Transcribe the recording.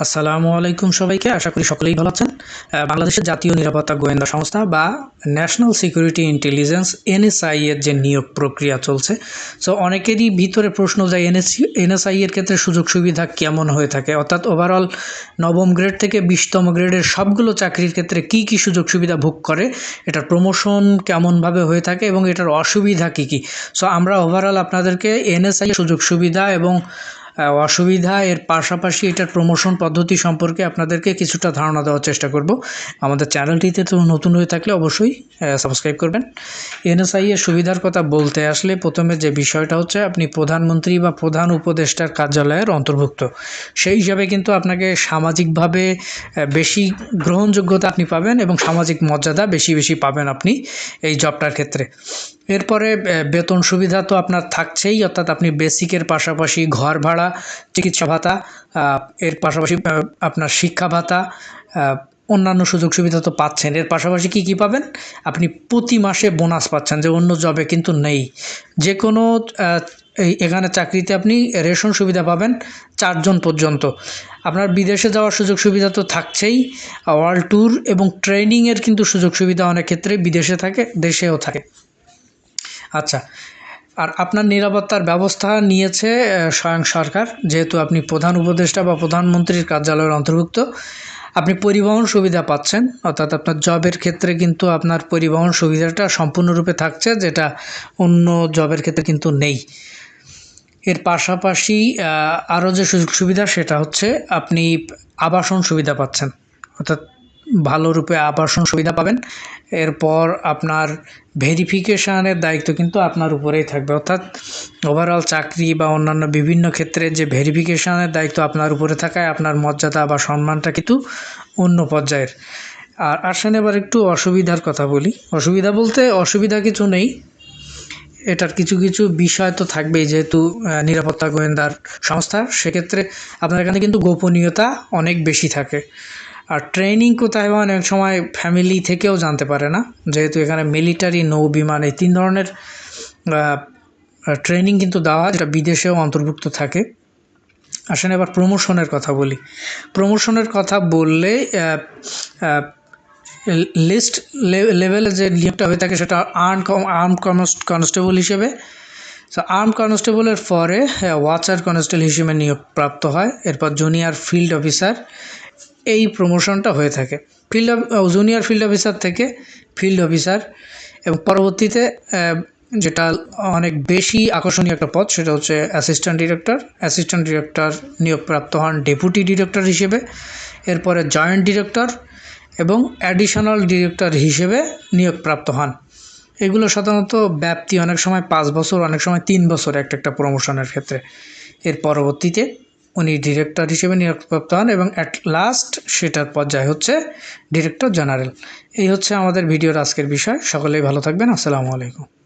আসসালামু আলাইকুম সবাইকে। আশা করি সকলেই ভালো আছেন। বাংলাদেশের জাতীয় নিরাপত্তা গোয়েন্দা সংস্থা বা ন্যাশনাল সিকিউরিটি ইন্টেলিজেন্স এনএসআই এর যে নিয়োগ প্রক্রিয়া চলছে, সো অনেকেরই ভিতরে প্রশ্ন যায় এনএসআই এর ক্ষেত্রে সুযোগ সুবিধা কেমন হয়ে থাকে, অর্থাৎ ওভারঅল নবম গ্রেড থেকে 20তম গ্রেডের সবগুলো চাকরির ক্ষেত্রে কি কি সুযোগ সুবিধা ভোগ করে, এটার প্রমোশন কেমনভাবে হয়ে থাকে এবং এটার অসুবিধা কি কি। সো আমরা ওভারঅল আপনাদেরকে এনএসআই সুযোগ সুবিধা এবং অসুবিধা এর পাশাপাশি এটার প্রমোশন পদ্ধতি সম্পর্কে আপনাদেরকে কিছুটা ধারণা দেওয়ার চেষ্টা করব। আমাদের চ্যানেলটিতে তো নতুন হয়ে থাকলে অবশ্যই সাবস্ক্রাইব করবেন। এনএসআই এর সুবিধার কথা বলতে আসলে প্রথমে যে বিষয়টা হচ্ছে, আপনি প্রধানমন্ত্রী বা প্রধান উপদেষ্টার কার্যালয়ের অন্তর্ভুক্ত, সেই হিসাবে কিন্তু আপনাকে সামাজিকভাবে বেশি গ্রহণযোগ্যতা আপনি পাবেন এবং সামাজিক মর্যাদা বেশি বেশি পাবেন আপনি এই জবটার ক্ষেত্রে। এরপরে বেতন সুবিধা তো আপনার থাকছেই, অর্থাৎ আপনি বেসিকের পাশাপাশি ঘর ভাড়া, চিকিৎসা ভাতা, এর পাশাপাশি আপনার শিক্ষা ভাতা, অন্যান্য সুযোগ সুবিধা তো পাচ্ছেন। এর পাশাপাশি কি কি পাবেন, আপনি প্রতি মাসে বোনাস পাচ্ছেন, যে অন্য জবে কিন্তু নেই। যে কোনো এখানে চাকরিতে আপনি রেশন সুবিধা পাবেন 4 জন পর্যন্ত। আপনার বিদেশে যাওয়ার সুযোগ সুবিধা তো থাকছেই, ওয়ার্ল্ড ট্যুর এবং ট্রেনিংয়ের কিন্তু সুযোগ সুবিধা অনেক ক্ষেত্রে বিদেশে থাকে, দেশেও থাকে। আচ্ছা, আর আপনার নিরাপত্তার ব্যবস্থা নিয়েছে স্বয়ং সরকার, যেহেতু আপনি প্রধান উপদেষ্টা বা প্রধানমন্ত্রীর কার্যালয়ের অন্তর্ভুক্ত। আপনি পরিবহন সুবিধা পাচ্ছেন, অর্থাৎ আপনার জবের ক্ষেত্রে কিন্তু আপনার পরিবহন সুবিধাটা সম্পূর্ণরূপে থাকছে, যেটা অন্য জবের ক্ষেত্রে কিন্তু নেই। এর পাশাপাশি আরও যে সুযোগ সুবিধা সেটা হচ্ছে আপনি আবাসন সুবিধা পাচ্ছেন, অর্থাৎ ভালো রূপে আবাসন সুবিধা পাবেন। এরপর আপনার ভেরিফিকেশানের দায়িত্ব কিন্তু আপনার উপরেই থাকবে, অর্থাৎ ওভারঅল চাকরি বা অন্যান্য বিভিন্ন ক্ষেত্রে যে ভেরিফিকেশানের দায়িত্ব আপনার উপরে থাকায় আপনার মর্যাদা বা সম্মানটা কিন্তু অন্য পর্যায়ের। আর আসেন এবার একটু অসুবিধার কথা বলি। অসুবিধা বলতে অসুবিধা কিছু নেই, এটার কিছু কিছু বিষয় তো থাকবেই, যেহেতু নিরাপত্তা গোয়েন্দার সংস্থা, সেক্ষেত্রে আপনার এখানে কিন্তু গোপনীয়তা অনেক বেশি থাকে। আর ট্রেনিং কোথায় হয় অনেক সময় ফ্যামিলি থেকেও জানতে পারে না, যেহেতু এখানে মিলিটারি, নৌ বিমান, এই 3 ধরনের ট্রেনিং কিন্তু দেওয়া হয়, যেটা বিদেশেও অন্তর্ভুক্ত থাকে। আসেন এবার প্রমোশনের কথা বলি। প্রমোশনের কথা বললে লিস্ট লেভেলে যে নিয়োগটা হয়ে থাকে সেটা আর্ম কনস্টেবল হিসেবে। সো আর্ম কনস্টেবলের পরে ওয়াচার কনস্টেবল হিসেবে নিয়োগ প্রাপ্ত হয়। এরপর জুনিয়র ফিল্ড অফিসার, এই প্রমোশনটা হয়ে থাকে। জুনিয়র ফিল্ড অফিসার থেকে ফিল্ড অফিসার, এবং পরবর্তীতে যেটা অনেক বেশি আকর্ষণীয় একটা পদ, সেটা হচ্ছে অ্যাসিস্ট্যান্ট ডিরেক্টর। অ্যাসিস্ট্যান্ট ডিরেক্টর নিয়োগপ্রাপ্ত হন ডেপুটি ডিরেক্টর হিসেবে। এরপরে জয়েন্ট ডিরেক্টর এবং অ্যাডিশনাল ডিরেক্টর হিসেবে নিয়োগপ্রাপ্ত হন। এগুলো সাধারণত ব্যাপ্তি অনেক সময় 5 বছর, অনেক সময় 3 বছর একটা প্রমোশনের ক্ষেত্রে। এর পরবর্তীতে উনি ডিরেক্টর হিসেবে নিয়োগপ্রাপ্ত হন এবং অ্যাট লাস্ট সেটার পর্যায়ে হচ্ছে ডিরেক্টর জেনারেল। এই হচ্ছে আমাদের ভিডিওর আজকের বিষয়। সকলেই ভালো থাকবেন। আসসালামু আলাইকুম।